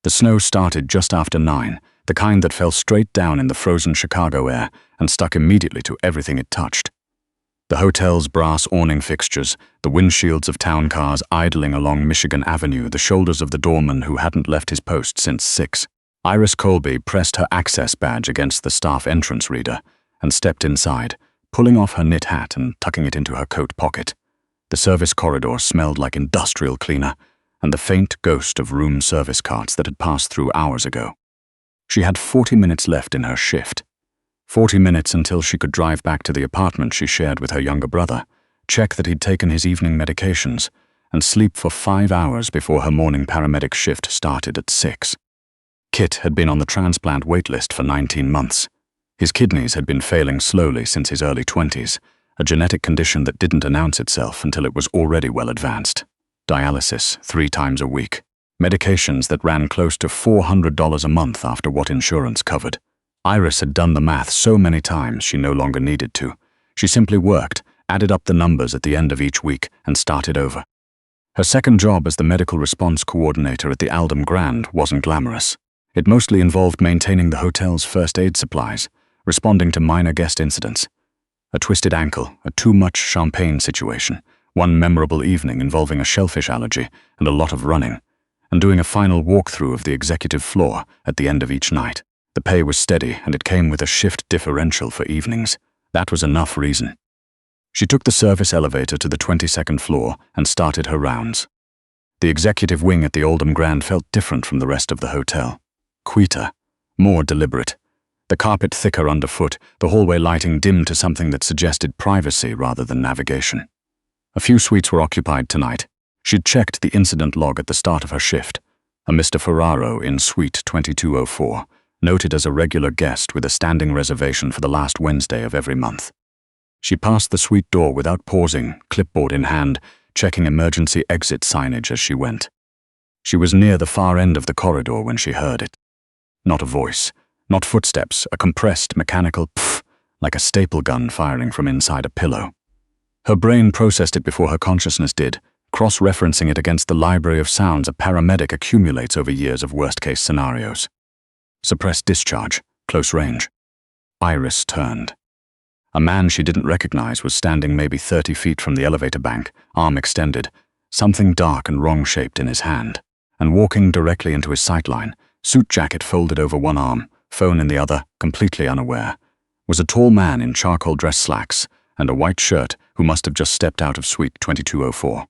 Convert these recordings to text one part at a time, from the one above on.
The snow started just after 9, the kind that fell straight down in the frozen Chicago air and stuck immediately to everything it touched. The hotel's brass awning fixtures, the windshields of town cars idling along Michigan Avenue, the shoulders of the doorman who hadn't left his post since 6. Iris Colby pressed her access badge against the staff entrance reader and stepped inside, pulling off her knit hat and tucking it into her coat pocket. The service corridor smelled like industrial cleaner and the faint ghost of room service carts that had passed through hours ago. She had 40 minutes left in her shift. 40 minutes until she could drive back to the apartment she shared with her younger brother, check that he'd taken his evening medications, and sleep for 5 hours before her morning paramedic shift started at 6. Kit had been on the transplant waitlist for 19 months. His kidneys had been failing slowly since his early 20s, a genetic condition that didn't announce itself until it was already well advanced. Dialysis 3 times a week. Medications that ran close to $400 a month after what insurance covered. Iris had done the math so many times she no longer needed to. She simply worked, added up the numbers at the end of each week, and started over. Her second job as the medical response coordinator at the Aldham Grand wasn't glamorous. It mostly involved maintaining the hotel's first aid supplies, responding to minor guest incidents. A twisted ankle, a too much champagne situation, one memorable evening involving a shellfish allergy and a lot of running, and doing a final walkthrough of the executive floor at the end of each night. The pay was steady, and it came with a shift differential for evenings. That was enough reason. She took the service elevator to the 22nd floor and started her rounds. The executive wing at the Aldham Grand felt different from the rest of the hotel. Quieter, more deliberate. The carpet thicker underfoot, the hallway lighting dim to something that suggested privacy rather than navigation. A few suites were occupied tonight. She'd checked the incident log at the start of her shift. A Mr. Ferraro in suite 2204. Noted as a regular guest with a standing reservation for the last Wednesday of every month. She passed the suite door without pausing, clipboard in hand, checking emergency exit signage as she went. She was near the far end of the corridor when she heard it. Not a voice, not footsteps, a compressed mechanical pff, like a staple gun firing from inside a pillow. Her brain processed it before her consciousness did, cross-referencing it against the library of sounds a paramedic accumulates over years of worst-case scenarios. Suppressed discharge, close range. Iris turned. A man she didn't recognize was standing maybe 30 feet from the elevator bank, arm extended, something dark and wrong-shaped in his hand, and walking directly into his sightline, suit jacket folded over one arm, phone in the other, completely unaware, was a tall man in charcoal dress slacks and a white shirt who must have just stepped out of suite 2204.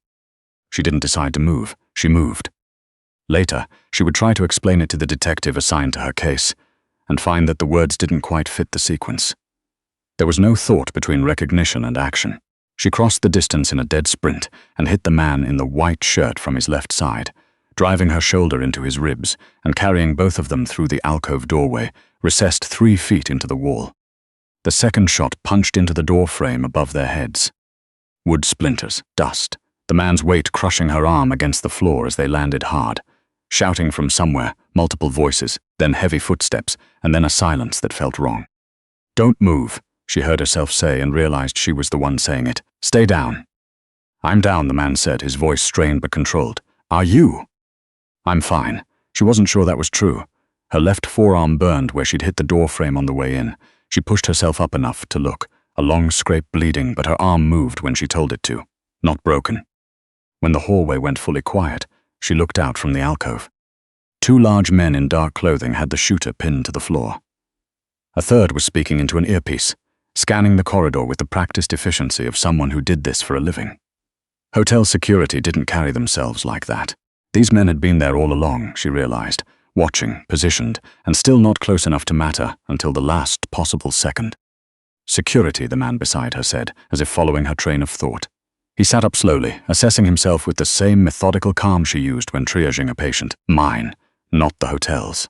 She didn't decide to move, she moved. Later, she would try to explain it to the detective assigned to her case, and find that the words didn't quite fit the sequence. There was no thought between recognition and action. She crossed the distance in a dead sprint and hit the man in the white shirt from his left side, driving her shoulder into his ribs and carrying both of them through the alcove doorway, recessed 3 feet into the wall. The second shot punched into the door frame above their heads. Wood splinters, dust, the man's weight crushing her arm against the floor as they landed hard. Shouting from somewhere, multiple voices, then heavy footsteps, and then a silence that felt wrong. "Don't move," she heard herself say and realized she was the one saying it. "Stay down." "I'm down," the man said, his voice strained but controlled. "Are you?" "I'm fine." She wasn't sure that was true. Her left forearm burned where she'd hit the door frame on the way in. She pushed herself up enough to look, a long scrape bleeding, but her arm moved when she told it to. Not broken. When the hallway went fully quiet, she looked out from the alcove. 2 large men in dark clothing had the shooter pinned to the floor. A third was speaking into an earpiece, scanning the corridor with the practiced efficiency of someone who did this for a living. Hotel security didn't carry themselves like that. These men had been there all along, she realized, watching, positioned, and still not close enough to matter until the last possible second. "Security," the man beside her said, as if following her train of thought. He sat up slowly, assessing himself with the same methodical calm she used when triaging a patient. Mine, not the hotel's.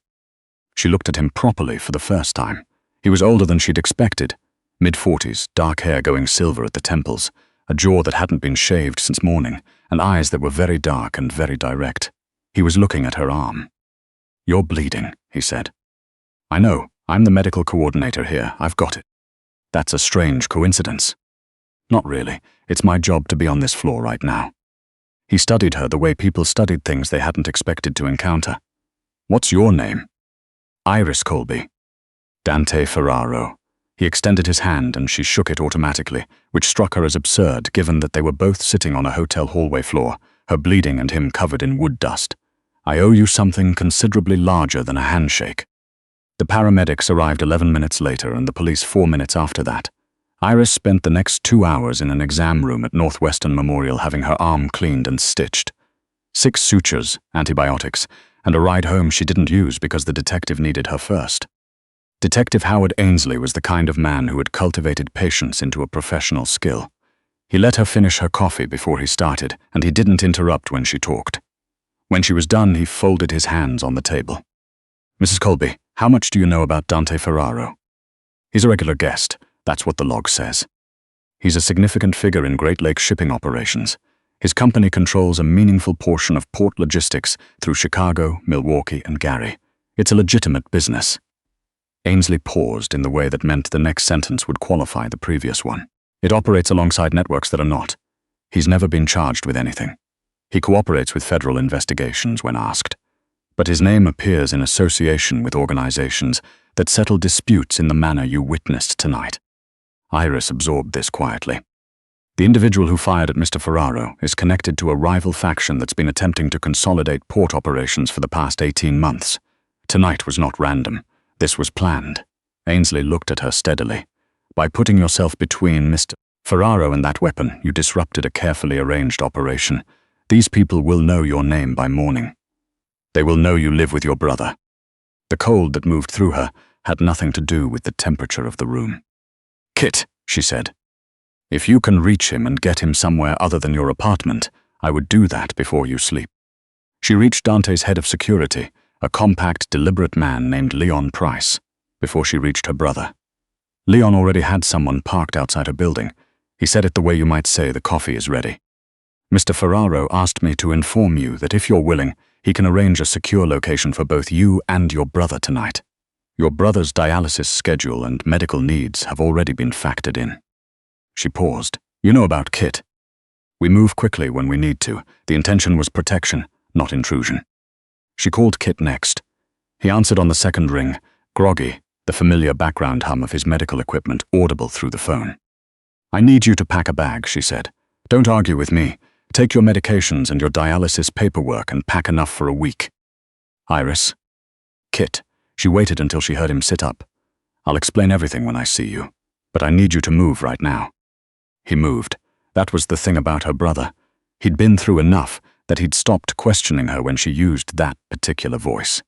She looked at him properly for the first time. He was older than she'd expected. Mid-40s, dark hair going silver at the temples, a jaw that hadn't been shaved since morning, and eyes that were very dark and very direct. He was looking at her arm. "You're bleeding," he said. "I know. I'm the medical coordinator here. I've got it." "That's a strange coincidence." "Not really. It's my job to be on this floor right now." He studied her the way people studied things they hadn't expected to encounter. What's your name? Iris Colby. Dante Ferraro. He extended his hand and she shook it automatically, which struck her as absurd given that they were both sitting on a hotel hallway floor, her bleeding and him covered in wood dust. I owe you something considerably larger than a handshake. The paramedics arrived 11 minutes later and the police 4 minutes after that. Iris spent the next 2 hours in an exam room at Northwestern Memorial having her arm cleaned and stitched. 6 sutures, antibiotics, and a ride home she didn't use because the detective needed her first. Detective Howard Ainsley was the kind of man who had cultivated patience into a professional skill. He let her finish her coffee before he started, and he didn't interrupt when she talked. When she was done, he folded his hands on the table. Mrs. Colby, how much do you know about Dante Ferraro? He's a regular guest. That's what the log says. He's a significant figure in Great Lakes shipping operations. His company controls a meaningful portion of port logistics through Chicago, Milwaukee, and Gary. It's a legitimate business. Ainsley paused in the way that meant the next sentence would qualify the previous one. It operates alongside networks that are not. He's never been charged with anything. He cooperates with federal investigations when asked. But his name appears in association with organizations that settle disputes in the manner you witnessed tonight. Iris absorbed this quietly. The individual who fired at Mr. Ferraro is connected to a rival faction that's been attempting to consolidate port operations for the past 18 months. Tonight was not random. This was planned. Ainsley looked at her steadily. By putting yourself between Mr. Ferraro and that weapon, you disrupted a carefully arranged operation. These people will know your name by morning. They will know you live with your brother. The cold that moved through her had nothing to do with the temperature of the room. Kit, she said. If you can reach him and get him somewhere other than your apartment, I would do that before you sleep. She reached Dante's head of security, a compact, deliberate man named Leon Price, before she reached her brother. Leon already had someone parked outside her building. He said it the way you might say the coffee is ready. Mr. Ferraro asked me to inform you that if you're willing, he can arrange a secure location for both you and your brother tonight. Your brother's dialysis schedule and medical needs have already been factored in. She paused. You know about Kit. We move quickly when we need to. The intention was protection, not intrusion. She called Kit next. He answered on the second ring, groggy, the familiar background hum of his medical equipment audible through the phone. I need you to pack a bag, she said. Don't argue with me. Take your medications and your dialysis paperwork and pack enough for a week. Iris. Kit. She waited until she heard him sit up. I'll explain everything when I see you, but I need you to move right now. He moved. That was the thing about her brother. He'd been through enough that he'd stopped questioning her when she used that particular voice.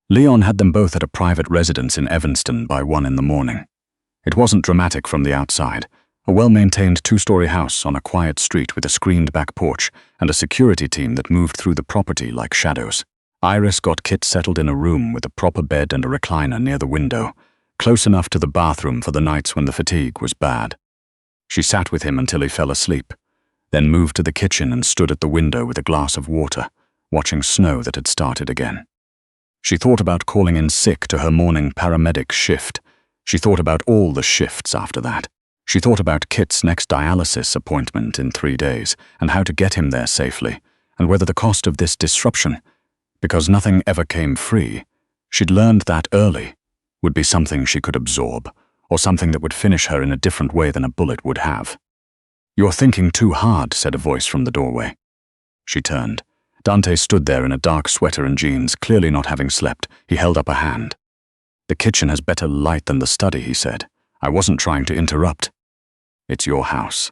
Leon had them both at a private residence in Evanston by 1 in the morning. It wasn't dramatic from the outside. A well-maintained 2-story house on a quiet street with a screened back porch and a security team that moved through the property like shadows. Iris got Kit settled in a room with a proper bed and a recliner near the window, close enough to the bathroom for the nights when the fatigue was bad. She sat with him until he fell asleep, then moved to the kitchen and stood at the window with a glass of water, watching snow that had started again. She thought about calling in sick to her morning paramedic shift. She thought about all the shifts after that. She thought about Kit's next dialysis appointment in 3 days and how to get him there safely, and whether the cost of this disruption, because nothing ever came free, she'd learned that early, would be something she could absorb, or something that would finish her in a different way than a bullet would have. You're thinking too hard, said a voice from the doorway. She turned. Dante stood there in a dark sweater and jeans, clearly not having slept. He held up a hand. The kitchen has better light than the study, he said. I wasn't trying to interrupt. It's your house.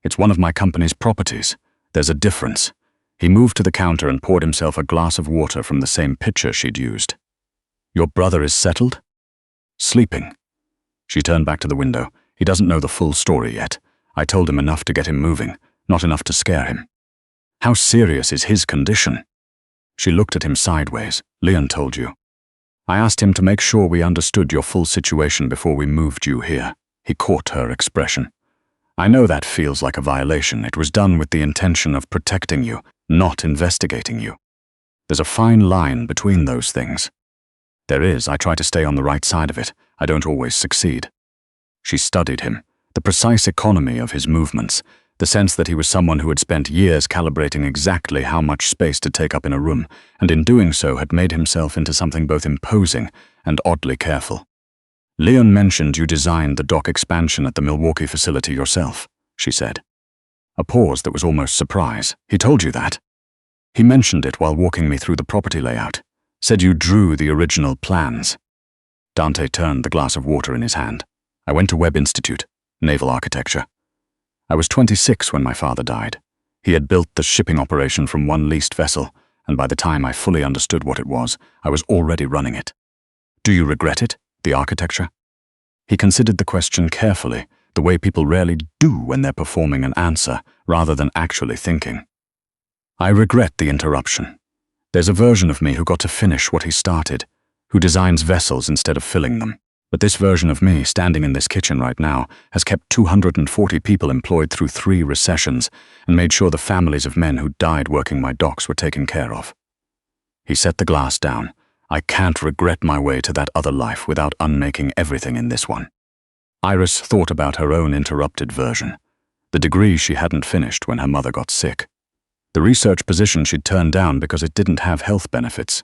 It's one of my company's properties. There's a difference. He moved to the counter and poured himself a glass of water from the same pitcher she'd used. Your brother is settled? Sleeping. She turned back to the window. He doesn't know the full story yet. I told him enough to get him moving, not enough to scare him. How serious is his condition? She looked at him sideways. Leon told you. I asked him to make sure we understood your full situation before we moved you here. He caught her expression. I know that feels like a violation. It was done with the intention of protecting you, not investigating you. There's a fine line between those things. There is. I try to stay on the right side of it. I don't always succeed. She studied him, the precise economy of his movements, The sense that he was someone who had spent years calibrating exactly how much space to take up in a room, and in doing so had made himself into something both imposing and oddly careful. "Leon mentioned you designed the dock expansion at the Milwaukee facility yourself," she said. A pause that was almost surprise. "He told you that?" "He mentioned it while walking me through the property layout. Said you drew the original plans." Dante turned the glass of water in his hand. "I went to Webb Institute, naval architecture. I was 26 when my father died. He had built the shipping operation from one leased vessel, and by the time I fully understood what it was, I was already running it." "Do you regret it, the architecture?" He considered the question carefully, the way people rarely do when they're performing an answer, rather than actually thinking. "I regret the interruption. There's a version of me who got to finish what he started, who designs vessels instead of filling them. But this version of me, standing in this kitchen right now, has kept 240 people employed through 3 recessions and made sure the families of men who died working my docks were taken care of." He set the glass down. "I can't regret my way to that other life without unmaking everything in this one." Iris thought about her own interrupted version, the degree she hadn't finished when her mother got sick, the research position she'd turned down because it didn't have health benefits,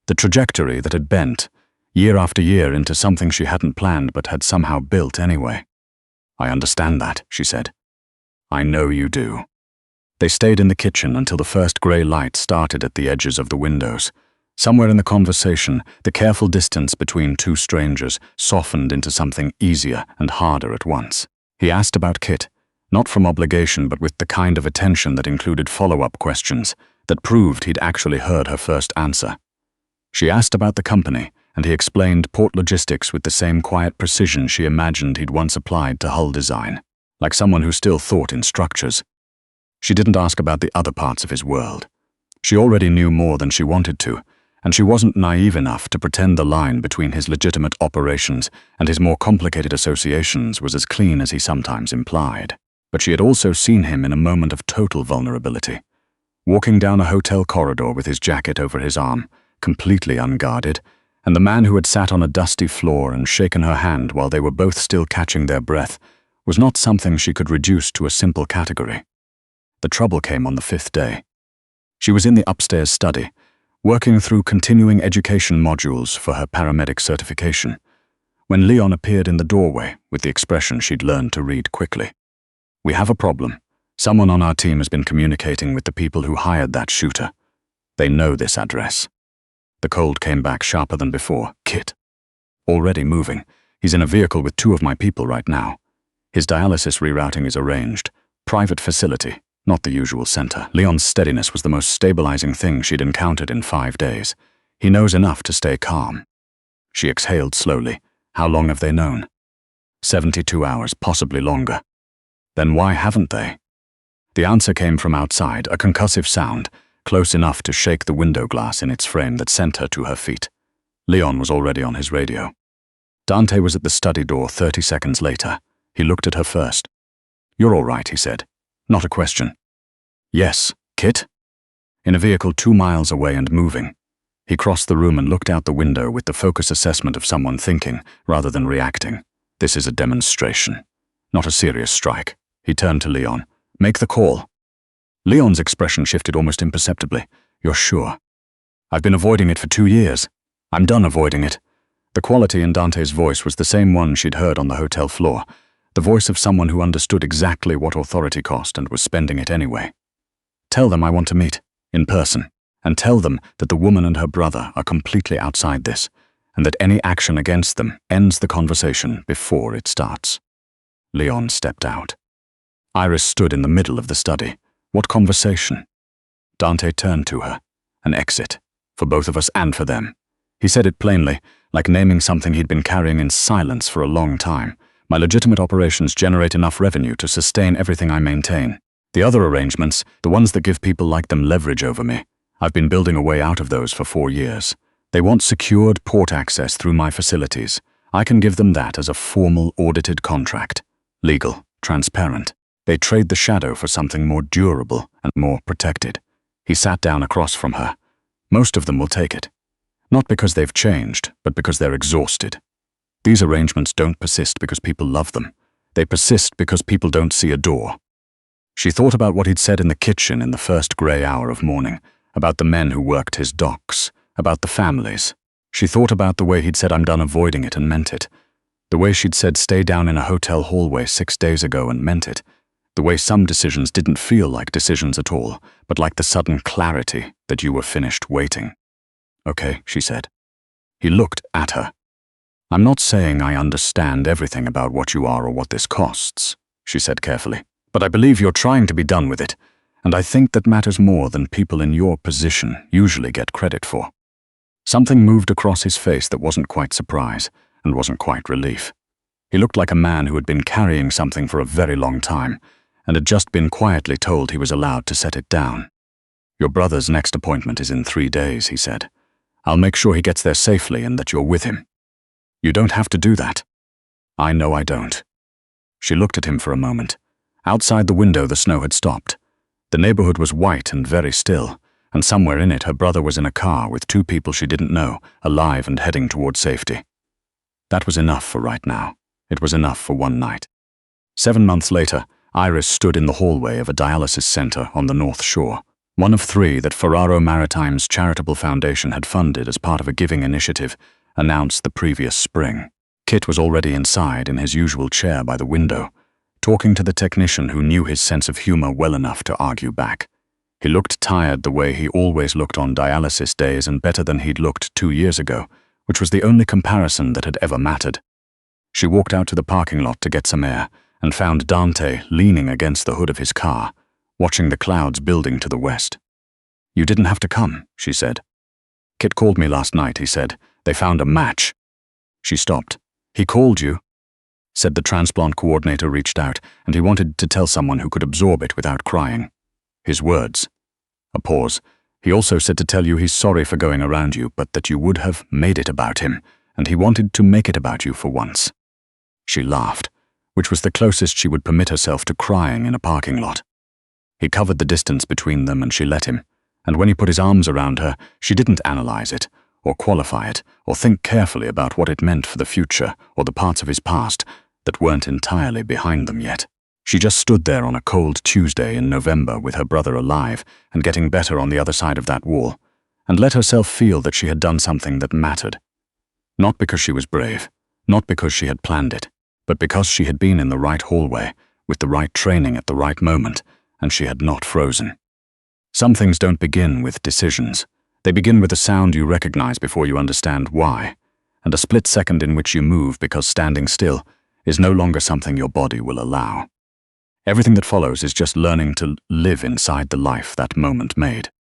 the trajectory that had bent, year after year, into something she hadn't planned but had somehow built anyway. "I understand that," she said. "I know you do." They stayed in the kitchen until the first grey light started at the edges of the windows. Somewhere in the conversation, the careful distance between two strangers softened into something easier and harder at once. He asked about Kit, not from obligation but with the kind of attention that included follow-up questions that proved he'd actually heard her first answer. She asked about the company, and he explained port logistics with the same quiet precision she imagined he'd once applied to hull design, like someone who still thought in structures. She didn't ask about the other parts of his world. She already knew more than she wanted to, and she wasn't naive enough to pretend the line between his legitimate operations and his more complicated associations was as clean as he sometimes implied. But she had also seen him in a moment of total vulnerability, walking down a hotel corridor with his jacket over his arm, completely unguarded, and the man who had sat on a dusty floor and shaken her hand while they were both still catching their breath was not something she could reduce to a simple category. The trouble came on the 5th day. She was in the upstairs study, working through continuing education modules for her paramedic certification, when Leon appeared in the doorway with the expression she'd learned to read quickly. "We have a problem. Someone on our team has been communicating with the people who hired that shooter. They know this address." The cold came back sharper than before. "Kit." "Already moving. He's in a vehicle with 2 of my people right now. His dialysis rerouting is arranged. Private facility, not the usual center." Leon's steadiness was the most stabilizing thing she'd encountered in 5 days. He knows enough to stay calm. She exhaled slowly. "How long have they known?" 72 hours, possibly longer." "Then why haven't they?" The answer came from outside, a concussive sound, close enough to shake the window glass in its frame that sent her to her feet. Leon was already on his radio. Dante was at the study door 30 seconds later. He looked at her first. "You're all right," he said. "Not a question." "Yes, Kit?" "In a vehicle 2 miles away and moving." He crossed the room and looked out the window with the focus assessment of someone thinking rather than reacting. "This is a demonstration, not a serious strike." He turned to Leon. "Make the call." Leon's expression shifted almost imperceptibly. "You're sure?" "I've been avoiding it for 2 years. I'm done avoiding it." The quality in Dante's voice was the same one she'd heard on the hotel floor, the voice of someone who understood exactly what authority cost and was spending it anyway. "Tell them I want to meet, in person, and tell them that the woman and her brother are completely outside this, and that any action against them ends the conversation before it starts." Leon stepped out. Iris stood in the middle of the study. What conversation? Dante turned to her. An exit. For both of us and for them. He said it plainly, like naming something he'd been carrying in silence for a long time. "My legitimate operations generate enough revenue to sustain everything I maintain. The other arrangements, the ones that give people like them leverage over me, I've been building a way out of those for 4 years. They want secured port access through my facilities. I can give them that as a formal, audited contract. Legal, transparent. They trade the shadow for something more durable and more protected." He sat down across from her. "Most of them will take it. Not because they've changed, but because they're exhausted. These arrangements don't persist because people love them. They persist because people don't see a door." She thought about what he'd said in the kitchen in the first grey hour of morning, about the men who worked his docks, about the families. She thought about the way he'd said I'm done avoiding it and meant it. The way she'd said stay down in a hotel hallway 6 days ago and meant it. The way some decisions didn't feel like decisions at all, but like the sudden clarity that you were finished waiting. Okay, she said. He looked at her. I'm not saying I understand everything about what you are or what this costs, she said carefully, but I believe you're trying to be done with it, and I think that matters more than people in your position usually get credit for. Something moved across his face that wasn't quite surprise and wasn't quite relief. He looked like a man who had been carrying something for a very long time and had just been quietly told he was allowed to set it down. Your brother's next appointment is in 3 days, he said. I'll make sure he gets there safely and that you're with him. You don't have to do that. I know I don't. She looked at him for a moment. Outside the window, the snow had stopped. The neighborhood was white and very still, and somewhere in it her brother was in a car with 2 people she didn't know, alive and heading toward safety. That was enough for right now. It was enough for one night. 7 months later, Iris stood in the hallway of a dialysis center on the North Shore, one of 3 that Ferraro Maritime's charitable foundation had funded as part of a giving initiative announced the previous spring. Kit was already inside in his usual chair by the window, talking to the technician who knew his sense of humor well enough to argue back. He looked tired the way he always looked on dialysis days and better than he'd looked 2 years ago, which was the only comparison that had ever mattered. She walked out to the parking lot to get some air and found Dante leaning against the hood of his car, watching the clouds building to the west. You didn't have to come, she said. Kit called me last night, he said. They found a match. She stopped. He called you, said the transplant coordinator reached out, and he wanted to tell someone who could absorb it without crying. His words. A pause. He also said to tell you he's sorry for going around you, but that you would have made it about him, and he wanted to make it about you for once. She laughed, which was the closest she would permit herself to crying in a parking lot. He covered the distance between them and she let him, and when he put his arms around her, she didn't analyze it, or qualify it, or think carefully about what it meant for the future or the parts of his past that weren't entirely behind them yet. She just stood there on a cold Tuesday in November with her brother alive and getting better on the other side of that wall, and let herself feel that she had done something that mattered. Not because she was brave, not because she had planned it, but because she had been in the right hallway, with the right training at the right moment, and she had not frozen. Some things don't begin with decisions. They begin with a sound you recognize before you understand why, and a split second in which you move because standing still is no longer something your body will allow. Everything that follows is just learning to live inside the life that moment made.